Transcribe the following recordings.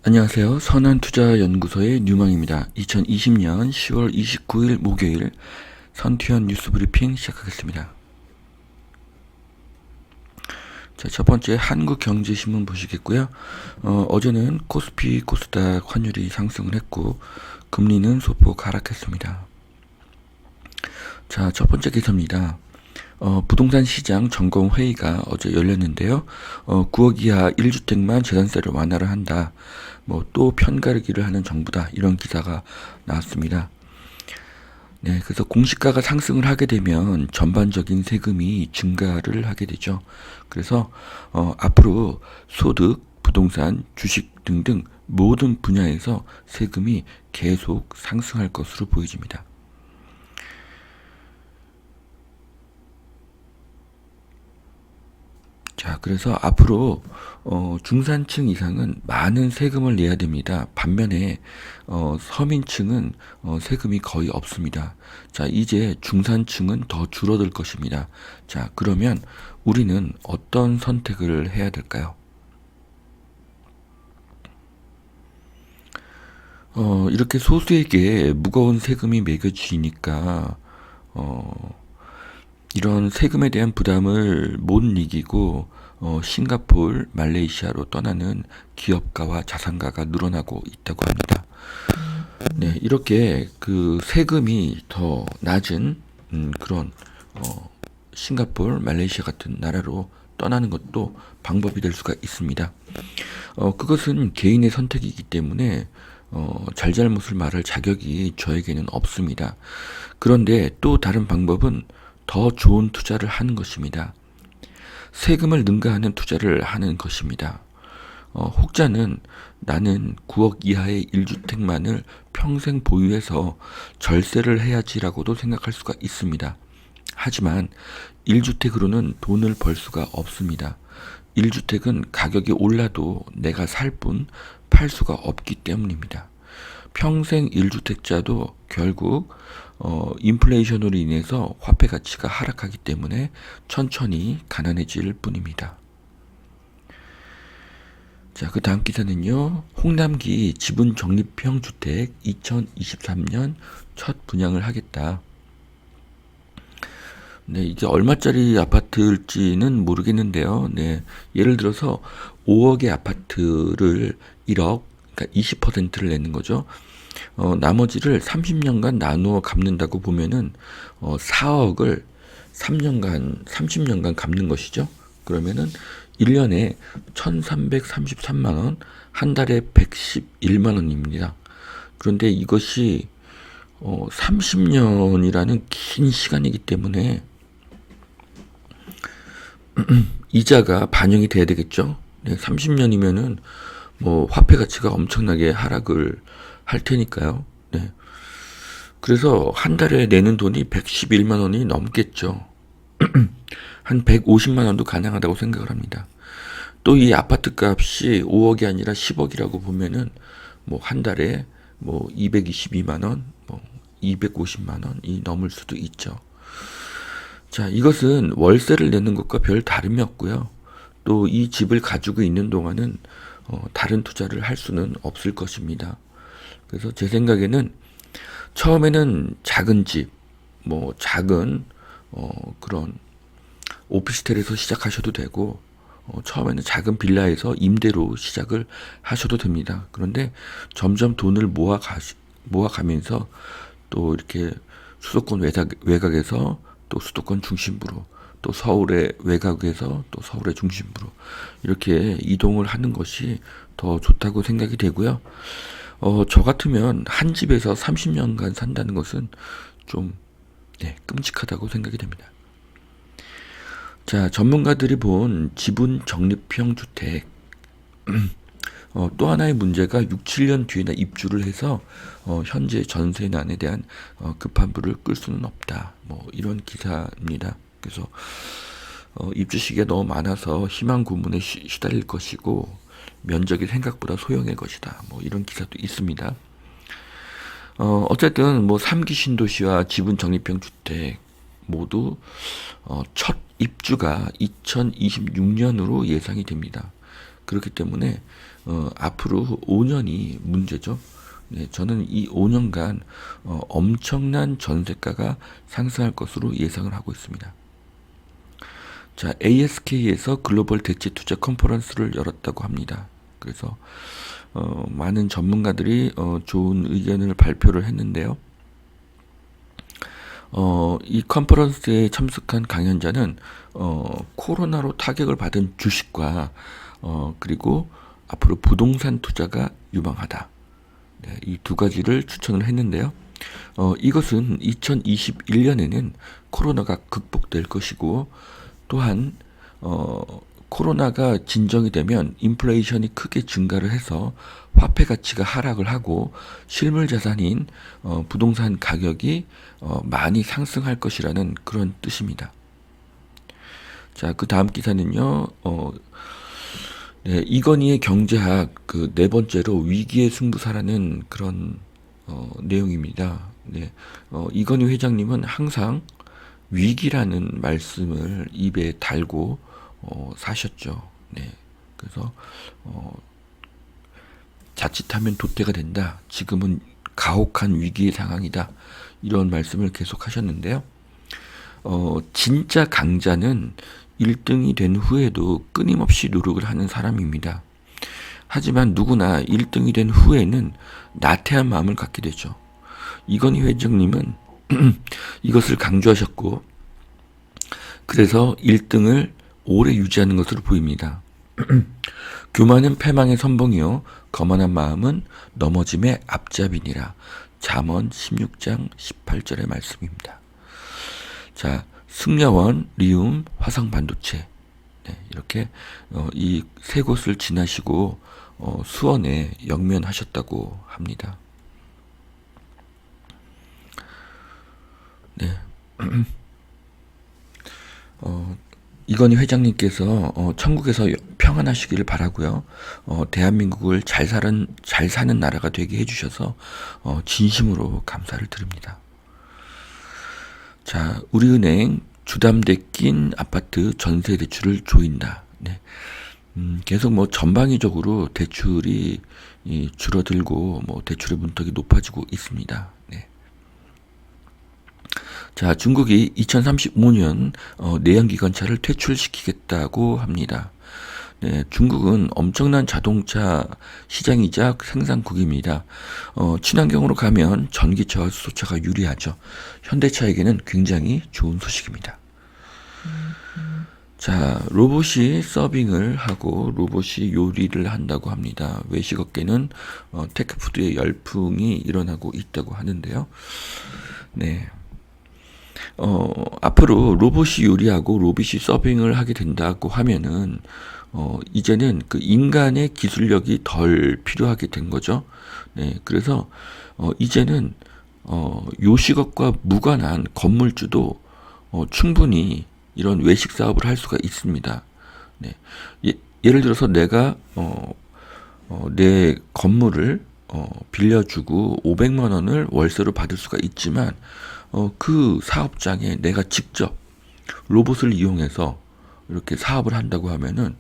안녕하세요. 선한투자연구소의 뉴망입니다. 2020년 10월 29일 목요일 선투현 뉴스브리핑 시작하겠습니다. 자, 첫 번째 한국경제신문 보시겠고요. 어제는 코스피, 코스닥 환율이 상승을 했고 금리는 소폭 하락했습니다. 자, 첫 번째 기사입니다. 부동산 시장 점검 회의가 어제 열렸는데요. 9억 이하 1주택만 재산세를 완화를 한다. 또 편가르기를 하는 정부다. 이런 기사가 나왔습니다. 네, 그래서 공시가가 상승을 하게 되면 전반적인 세금이 증가를 하게 되죠. 그래서 앞으로 소득, 부동산, 주식 등등 모든 분야에서 세금이 계속 상승할 것으로 보여집니다. 자, 그래서 앞으로 중산층 이상은 많은 세금을 내야 됩니다. 반면에 서민층은 세금이 거의 없습니다. 자, 이제 중산층은 더 줄어들 것입니다. 자, 그러면 우리는 어떤 선택을 해야 될까요? 이렇게 소수에게 무거운 세금이 매겨지니까 이런 세금에 대한 부담을 못 이기고 싱가포르, 말레이시아로 떠나는 기업가와 자산가가 늘어나고 있다고 합니다. 네, 이렇게 그 세금이 더 낮은 그런 싱가포르, 말레이시아 같은 나라로 떠나는 것도 방법이 될 수가 있습니다. 그것은 개인의 선택이기 때문에 잘잘못을 말할 자격이 저에게는 없습니다. 그런데 또 다른 방법은 더 좋은 투자를 하는 것입니다. 세금을 능가하는 투자를 하는 것입니다. 혹자는 나는 9억 이하의 1주택만을 평생 보유해서 절세를 해야지라고도 생각할 수가 있습니다. 하지만 1주택으로는 돈을 벌 수가 없습니다. 1주택은 가격이 올라도 내가 살 뿐 팔 수가 없기 때문입니다. 평생 1주택자도 결국 인플레이션으로 인해서 화폐 가치가 하락하기 때문에 천천히 가난해질 뿐입니다. 자, 그 다음 기사는요. 홍남기 지분 적립형 주택 2023년 첫 분양을 하겠다. 네, 이게 얼마짜리 아파트일지는 모르겠는데요. 네, 예를 들어서 5억의 아파트를 1억, 그러니까 20%를 내는 거죠. 나머지를 30년간 나누어 갚는다고 보면은 4억을 3년간 30년간 갚는 것이죠. 그러면은 1년에 1,333만 원, 한 달에 111만 원입니다. 그런데 이것이 30년이라는 긴 시간이기 때문에 이자가 반영이 돼야 되겠죠. 네, 30년이면은 화폐 가치가 엄청나게 하락을 할 테니까요. 네. 그래서 한 달에 내는 돈이 111만 원이 넘겠죠. 한 150만 원도 가능하다고 생각을 합니다. 또 이 아파트 값이 5억이 아니라 10억이라고 보면은 한 달에 222만 원, 250만 원이 넘을 수도 있죠. 자, 이것은 월세를 내는 것과 별 다름이 없고요. 또 이 집을 가지고 있는 동안은 다른 투자를 할 수는 없을 것입니다. 그래서 제 생각에는 처음에는 작은 집, 작은 그런 오피스텔에서 시작하셔도 되고 처음에는 작은 빌라에서 임대로 시작을 하셔도 됩니다. 그런데 점점 돈을 모아가면서 또 이렇게 수도권 외곽에서 또 수도권 중심부로 또 서울의 외곽에서 또 서울의 중심부로 이렇게 이동을 하는 것이 더 좋다고 생각이 되고요. 저 같으면 한 집에서 30년간 산다는 것은 좀 끔찍하다고 생각이 됩니다. 자, 전문가들이 본 지분 적립형 주택 또 하나의 문제가 6, 7년 뒤에나 입주를 해서 현재 전세난에 대한 급한 불을 끌 수는 없다. 이런 기사입니다. 그래서 입주 시기가 너무 많아서 희망 고문에 시달릴 것이고 면적이 생각보다 소형일 것이다. 이런 기사도 있습니다. 어쨌든 뭐 3기 신도시와 지분 적립형 주택 모두 첫 입주가 2026년으로 예상이 됩니다. 그렇기 때문에 앞으로 5년이 문제죠. 네, 저는 이 5년간 엄청난 전세가가 상승할 것으로 예상을 하고 있습니다. 자, ASK에서 글로벌 대체 투자 컨퍼런스를 열었다고 합니다. 그래서 많은 전문가들이 좋은 의견을 발표를 했는데요. 이 컨퍼런스에 참석한 강연자는 코로나로 타격을 받은 주식과 그리고 앞으로 부동산 투자가 유망하다. 네, 이 두 가지를 추천을 했는데요. 이것은 2021년에는 코로나가 극복될 것이고 또한 코로나가 진정이 되면 인플레이션이 크게 증가를 해서 화폐 가치가 하락을 하고 실물 자산인 부동산 가격이 많이 상승할 것이라는 그런 뜻입니다. 자, 그 다음 기사는요. 네, 이건희의 경제학 그 네 번째로 위기의 승부사라는 그런 내용입니다. 네, 이건희 회장님은 항상 위기라는 말씀을 입에 달고 사셨죠. 네, 그래서 자칫하면 도태가 된다. 지금은 가혹한 위기의 상황이다. 이런 말씀을 계속 하셨는데요. 진짜 강자는 1등이 된 후에도 끊임없이 노력을 하는 사람입니다. 하지만 누구나 1등이 된 후에는 나태한 마음을 갖게 되죠. 이건희 회장님은 이것을 강조하셨고 그래서 1등을 오래 유지하는 것으로 보입니다. 교만은 패망의 선봉이요 거만한 마음은 넘어짐의 앞잡이니라. 잠언 16장 18절의 말씀입니다. 자, 승려원, 리움, 화성반도체 네, 이렇게 이 세 곳을 지나시고 수원에 영면하셨다고 합니다. 네. 이건희 회장님께서 천국에서 평안하시기를 바라고요. 대한민국을 잘 사는 나라가 되게 해주셔서 진심으로 감사를 드립니다. 자, 우리은행 주담대 낀 아파트 전세 대출을 조인다. 네. 계속 뭐 전방위적으로 대출이 줄어들고 뭐 대출의 문턱이 높아지고 있습니다. 네. 자, 중국이 2035년 내연기관차를 퇴출시키겠다고 합니다. 네, 중국은 엄청난 자동차 시장이자 생산국입니다. 친환경으로 가면 전기차와 수소차가 유리하죠. 현대차에게는 굉장히 좋은 소식입니다. 자, 로봇이 서빙을 하고 로봇이 요리를 한다고 합니다. 외식업계는 테크푸드의 열풍이 일어나고 있다고 하는데요. 네. 앞으로 로봇이 요리하고 로봇이 서빙을 하게 된다고 하면은 이제는 그 인간의 기술력이 덜 필요하게 된 거죠. 네, 그래서 이제는 요식업과 무관한 건물주도 충분히 이런 외식 사업을 할 수가 있습니다. 네, 예를 들어서 내가 내 건물을 빌려주고 500만 원을 월세로 받을 수가 있지만 그 사업장에 내가 직접 로봇을 이용해서 이렇게 사업을 한다고 하면은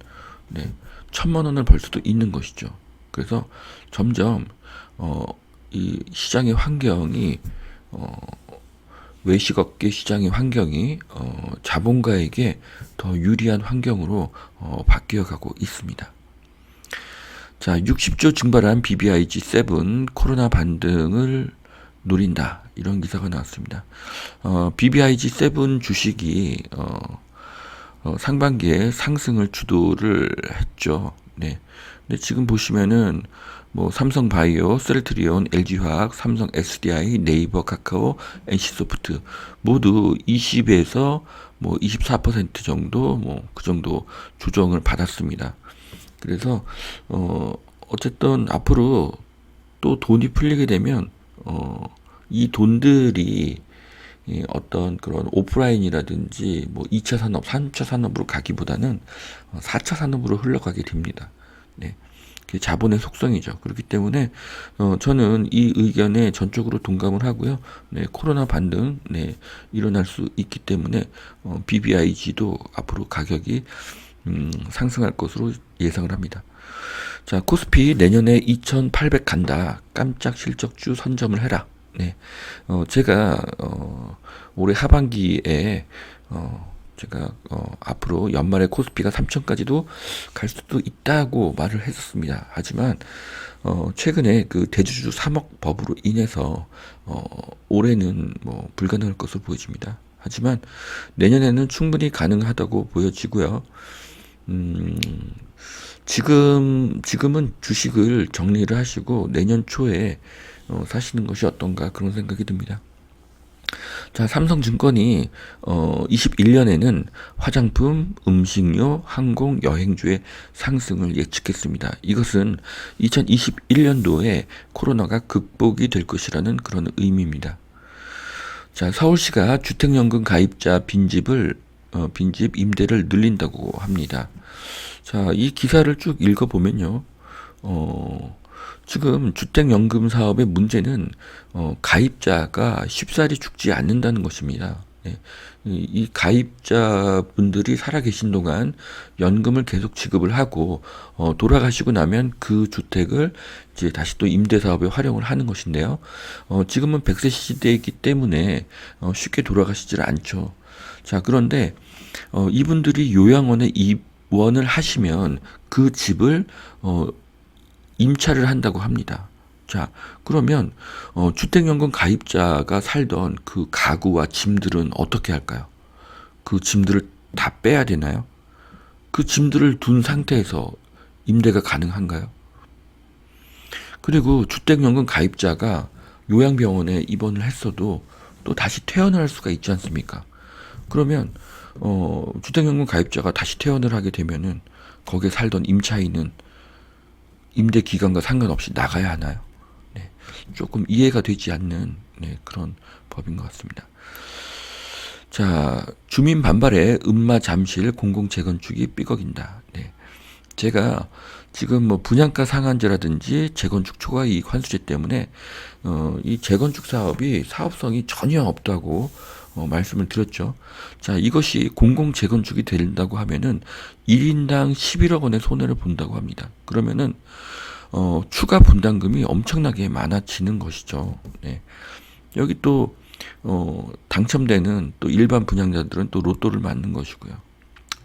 네, 1,000만 원을 벌 수도 있는 것이죠. 그래서 점점 이 시장의 환경이 외식업계 시장의 환경이 자본가에게 더 유리한 환경으로 바뀌어가고 있습니다. 자, 60조 증발한 BBIG7 코로나 반등을 노린다. 이런 기사가 나왔습니다. BBIG7 주식이 상반기에 상승을 주도를 했죠. 네. 근데 지금 보시면은 뭐 삼성바이오, 셀트리온, LG화학, 삼성 SDI, 네이버, 카카오, NC소프트 모두 20에서 뭐 24% 정도 뭐 그 정도 조정을 받았습니다. 그래서 어쨌든 앞으로 또 돈이 풀리게 되면 이 돈들이 어떤 그런 오프라인이라든지 뭐 2차 산업, 3차 산업으로 가기보다는 4차 산업으로 흘러가게 됩니다. 네. 그게 자본의 속성이죠. 그렇기 때문에 저는 이 의견에 전적으로 동감을 하고요. 네, 코로나 반등 네, 일어날 수 있기 때문에 BBIG도 앞으로 가격이 상승할 것으로 예상을 합니다. 자, 코스피 내년에 2,800 간다. 깜짝 실적주 선점을 해라. 네, 제가 올해 하반기에 제가 앞으로 연말에 코스피가 3천까지도 갈 수도 있다고 말을 했었습니다. 하지만 최근에 그 대주주 3억 법으로 인해서 올해는 뭐 불가능할 것으로 보여집니다. 하지만 내년에는 충분히 가능하다고 보여지고요. 지금은 주식을 정리를 하시고 내년 초에 사시는 것이 어떤가 그런 생각이 듭니다. 자, 삼성증권이 21년에는 화장품, 음식료, 항공, 여행주의 상승을 예측했습니다. 이것은 2021년도에 코로나가 극복이 될 것이라는 그런 의미입니다. 자, 서울시가 주택연금 가입자 빈집 임대를 늘린다고 합니다. 자, 이 기사를 쭉 읽어보면요. 지금 주택연금 사업의 문제는 가입자가 쉽사리 죽지 않는다는 것입니다. 네. 이 가입자분들이 살아계신 동안 연금을 계속 지급을 하고 돌아가시고 나면 그 주택을 이제 다시 또 임대사업에 활용을 하는 것인데요. 지금은 100세 시대이기 때문에 쉽게 돌아가시질 않죠. 자, 그런데 이분들이 요양원에 입원을 하시면 그 집을 임차를 한다고 합니다. 자, 그러면 주택연금 가입자가 살던 그 가구와 짐들은 어떻게 할까요? 그 짐들을 다 빼야 되나요? 그 짐들을 둔 상태에서 임대가 가능한가요? 그리고 주택연금 가입자가 요양병원에 입원을 했어도 또 다시 퇴원을 할 수가 있지 않습니까? 그러면 주택연금 가입자가 다시 퇴원을 하게 되면은 거기에 살던 임차인은 임대 기간과 상관없이 나가야 하나요? 네, 조금 이해가 되지 않는 네, 그런 법인 것 같습니다. 자, 주민 반발에 음마 잠실 공공재건축이 삐걱인다. 네, 제가 지금 뭐 분양가 상한제라든지 재건축 초과이익 환수제 때문에 이 재건축 사업이 사업성이 전혀 없다고 말씀을 드렸죠. 자, 이것이 공공재건축이 된다고 하면은 1인당 11억 원의 손해를 본다고 합니다. 그러면은 추가 분담금이 엄청나게 많아지는 것이죠. 네. 여기 또 당첨되는 또 일반 분양자들은 또 로또를 맞는 것이고요.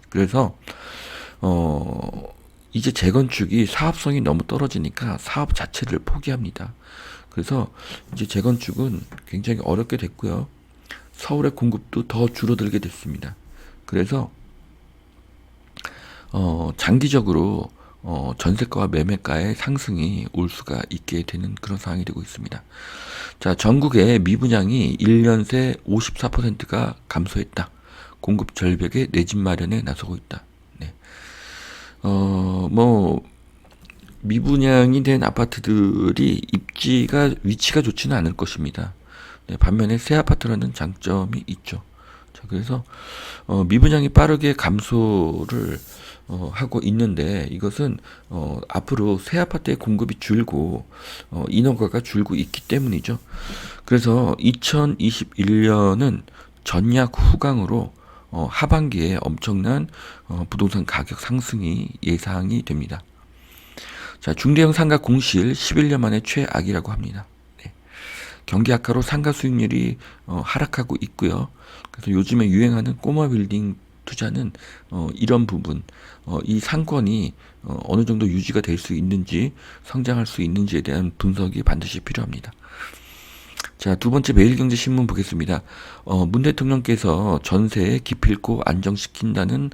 그래서 이제 재건축이 사업성이 너무 떨어지니까 사업 자체를 포기합니다. 그래서 이제 재건축은 굉장히 어렵게 됐고요. 서울의 공급도 더 줄어들게 됐습니다. 그래서 장기적으로 전세가와 매매가의 상승이 올 수가 있게 되는 그런 상황이 되고 있습니다. 자, 전국의 미분양이 1년 새 54%가 감소했다. 공급 절벽에 내 집 마련에 나서고 있다. 네. 미분양이 된 아파트들이 위치가 좋지는 않을 것입니다. 네, 반면에 새 아파트라는 장점이 있죠. 자, 그래서 미분양이 빠르게 감소를 하고 있는데 이것은 앞으로 새 아파트의 공급이 줄고 인허가가 줄고 있기 때문이죠. 그래서 2021년은 전약 후강으로 하반기에 엄청난 부동산 가격 상승이 예상이 됩니다. 자, 중대형 상가 공실 11년 만에 최악이라고 합니다. 네. 경기 악화로 상가 수익률이 하락하고 있고요. 그래서 요즘에 유행하는 꼬마 빌딩 투자는 이런 부분, 이 상권이 어느 정도 유지가 될 수 있는지, 성장할 수 있는지에 대한 분석이 반드시 필요합니다. 자, 두 번째 매일경제신문 보겠습니다. 문 대통령께서 전세에 기필코 안정시킨다는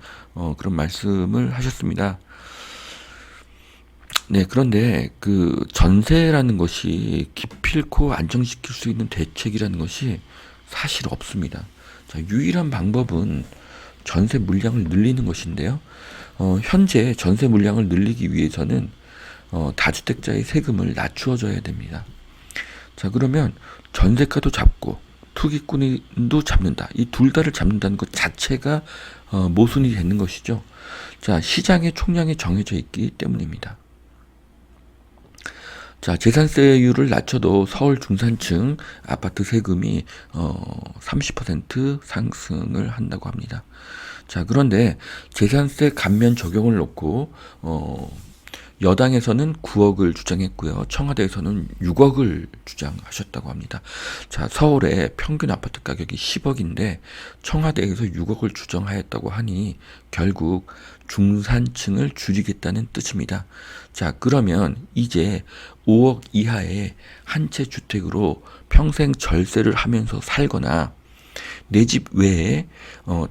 그런 말씀을 하셨습니다. 네, 그런데 그 전세라는 것이 기필코 안정시킬 수 있는 대책이라는 것이 사실 없습니다. 자, 유일한 방법은 전세 물량을 늘리는 것인데요. 현재 전세 물량을 늘리기 위해서는 다주택자의 세금을 낮추어줘야 됩니다. 자, 그러면 전세가도 잡고 투기꾼도 잡는다. 이 둘 다를 잡는다는 것 자체가 모순이 되는 것이죠. 자, 시장의 총량이 정해져 있기 때문입니다. 자, 재산세율을 낮춰도 서울 중산층 아파트 세금이 30% 상승을 한다고 합니다. 자, 그런데 재산세 감면 적용을 놓고 여당에서는 9억을 주장했고요. 청와대에서는 6억을 주장하셨다고 합니다. 자, 서울의 평균 아파트 가격이 10억인데 청와대에서 6억을 주장하였다고 하니 결국 중산층을 줄이겠다는 뜻입니다. 자, 그러면 이제 5억 이하의 한 채 주택으로 평생 절세를 하면서 살거나 내 집 외에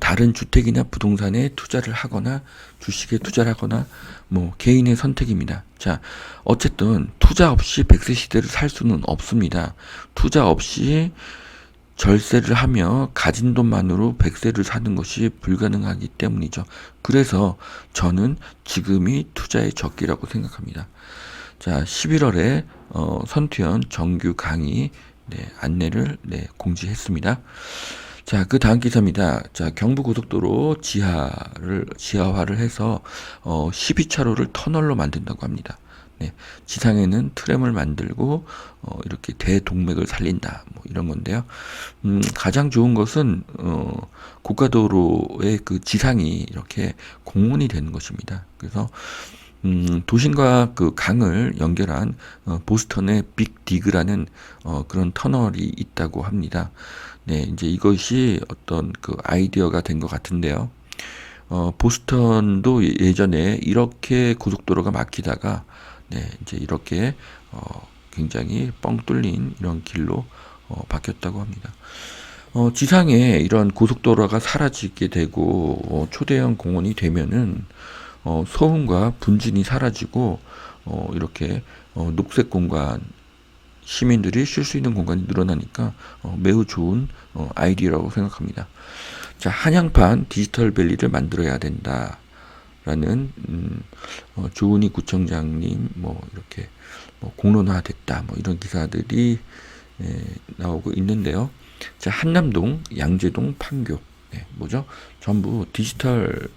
다른 주택이나 부동산에 투자를 하거나 주식에 투자를 하거나 뭐 개인의 선택입니다. 자, 어쨌든 투자 없이 100세 시대를 살 수는 없습니다. 투자 없이 절세를 하며 가진 돈만으로 100세를 사는 것이 불가능하기 때문이죠. 그래서 저는 지금이 투자의 적기라고 생각합니다. 자, 11월에 선투연 정규 강의 안내를 공지했습니다. 자, 그 다음 기사입니다. 자, 경부고속도로 지하화를 해서 12차로를 터널로 만든다고 합니다. 네, 지상에는 트램을 만들고 이렇게 대동맥을 살린다, 뭐 이런 건데요. 가장 좋은 것은 고가도로의 그 지상이 이렇게 공원이 되는 것입니다. 그래서 도심과 그 강을 연결한 보스턴의 빅 디그라는 그런 터널이 있다고 합니다. 네, 이제 이것이 어떤 그 아이디어가 된 것 같은데요. 보스턴도 예전에 이렇게 고속도로가 막히다가 이제 이렇게 굉장히 뻥 뚫린 이런 길로 바뀌었다고 합니다. 지상에 이런 고속도로가 사라지게 되고 초대형 공원이 되면은 소음과 분진이 사라지고 이렇게 녹색 공간, 시민들이 쉴 수 있는 공간이 늘어나니까 매우 좋은 아이디어라고 생각합니다. 자, 한양판 디지털밸리를 만들어야 된다라는 조은희 구청장님 뭐 이렇게 공론화됐다 뭐 이런 기사들이 나오고 있는데요. 자, 한남동, 양재동, 판교 뭐죠? 전부 디지털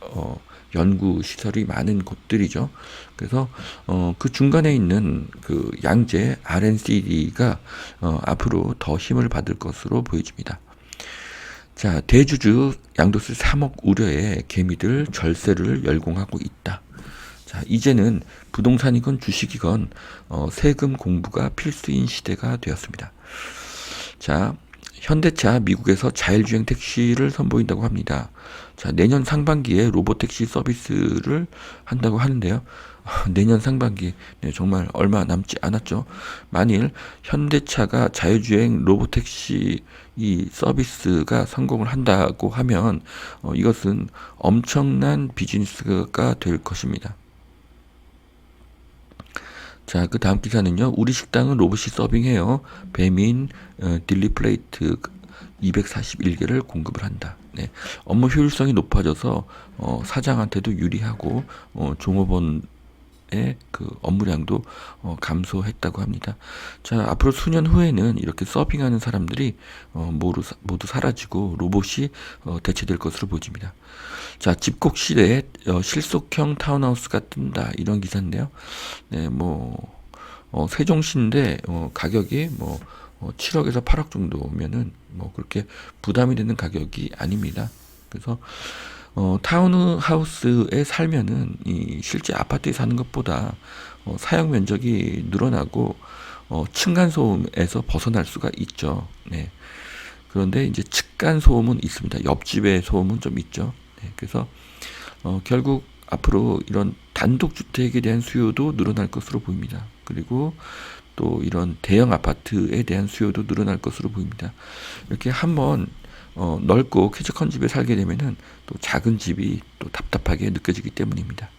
연구 시설이 많은 곳들이죠. 그래서 그 중간에 있는 그 양재 RNCD가 앞으로 더 힘을 받을 것으로 보여집니다. 자, 대주주 양도세 3억 우려에 개미들 절세를 열공하고 있다. 자, 이제는 부동산이건 주식이건 세금 공부가 필수인 시대가 되었습니다. 자, 현대차 미국에서 자율주행 택시를 선보인다고 합니다. 자, 내년 상반기에 로보택시 서비스를 한다고 하는데요. 내년 상반기 정말 얼마 남지 않았죠. 만일 현대차가 자율주행 로보택시 이 서비스가 성공을 한다고 하면 이것은 엄청난 비즈니스가 될 것입니다. 자, 그 다음 기사는요. 우리 식당은 로봇이 서빙해요. 배민 딜리플레이트 241개를 공급을 한다. 네. 업무 효율성이 높아져서 사장한테도 유리하고 종업원의 그 업무량도 감소했다고 합니다. 자, 앞으로 수년 후에는 이렇게 서빙하는 사람들이 모두 사라지고 로봇이 대체될 것으로 보입니다. 자, 집콕 시대에 실속형 타운하우스가 뜬다 이런 기사인데요. 네, 세종시인데 가격이 7억에서 8억 정도면은 그렇게 부담이 되는 가격이 아닙니다. 그래서 타운하우스에 살면은 실제 아파트에 사는 것보다 사용 면적이 늘어나고 층간 소음에서 벗어날 수가 있죠. 네. 그런데 이제 측간 소음은 있습니다. 옆집의 소음은 좀 있죠. 네. 그래서 결국 앞으로 이런 단독주택에 대한 수요도 늘어날 것으로 보입니다. 그리고 또 이런 대형 아파트에 대한 수요도 늘어날 것으로 보입니다. 이렇게 한번 넓고 쾌적한 집에 살게 되면은 또 작은 집이 또 답답하게 느껴지기 때문입니다.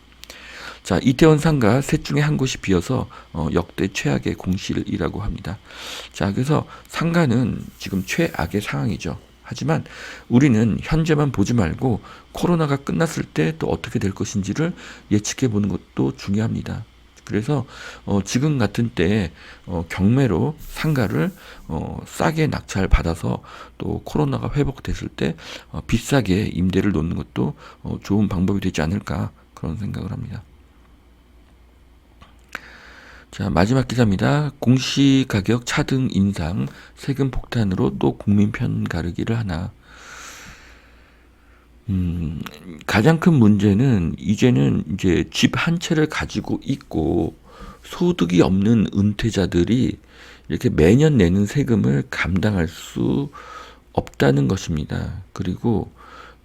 자, 이태원 상가 셋 중에 한 곳이 비어서 역대 최악의 공실이라고 합니다. 자, 그래서 상가는 지금 최악의 상황이죠. 하지만 우리는 현재만 보지 말고 코로나가 끝났을 때 또 어떻게 될 것인지를 예측해 보는 것도 중요합니다. 그래서 지금 같은 때 경매로 상가를 싸게 낙찰 받아서 또 코로나가 회복됐을 때 비싸게 임대를 놓는 것도 좋은 방법이 되지 않을까 그런 생각을 합니다. 자, 마지막 기사입니다. 공시가격 차등 인상, 세금 폭탄으로 또 국민 편 가르기를 하나. 가장 큰 문제는 이제는 이제 집 한 채를 가지고 있고 소득이 없는 은퇴자들이 이렇게 매년 내는 세금을 감당할 수 없다는 것입니다. 그리고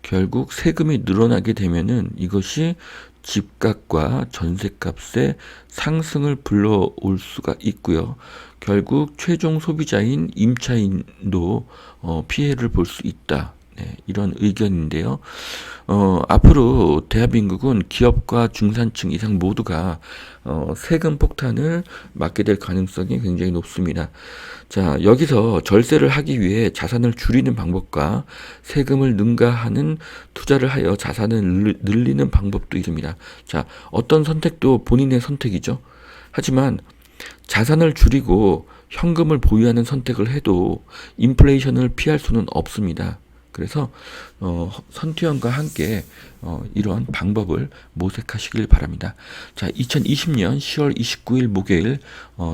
결국 세금이 늘어나게 되면은 이것이 집값과 전세값의 상승을 불러올 수가 있고요. 결국 최종 소비자인 임차인도 피해를 볼 수 있다. 네, 이런 의견인데요. 앞으로 대한민국은 기업과 중산층 이상 모두가 세금 폭탄을 맞게 될 가능성이 굉장히 높습니다. 자, 여기서 절세를 하기 위해 자산을 줄이는 방법과 세금을 능가하는 투자를 하여 자산을 늘리는 방법도 있습니다. 자, 어떤 선택도 본인의 선택이죠. 하지만 자산을 줄이고 현금을 보유하는 선택을 해도 인플레이션을 피할 수는 없습니다. 그래서 선투연과 함께 이러한 방법을 모색하시길 바랍니다. 자, 2020년 10월 29일 목요일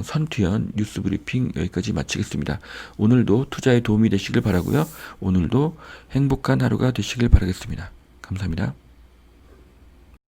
선투연 뉴스 브리핑 여기까지 마치겠습니다. 오늘도 투자에 도움이 되시길 바라고요. 오늘도 행복한 하루가 되시길 바라겠습니다. 감사합니다.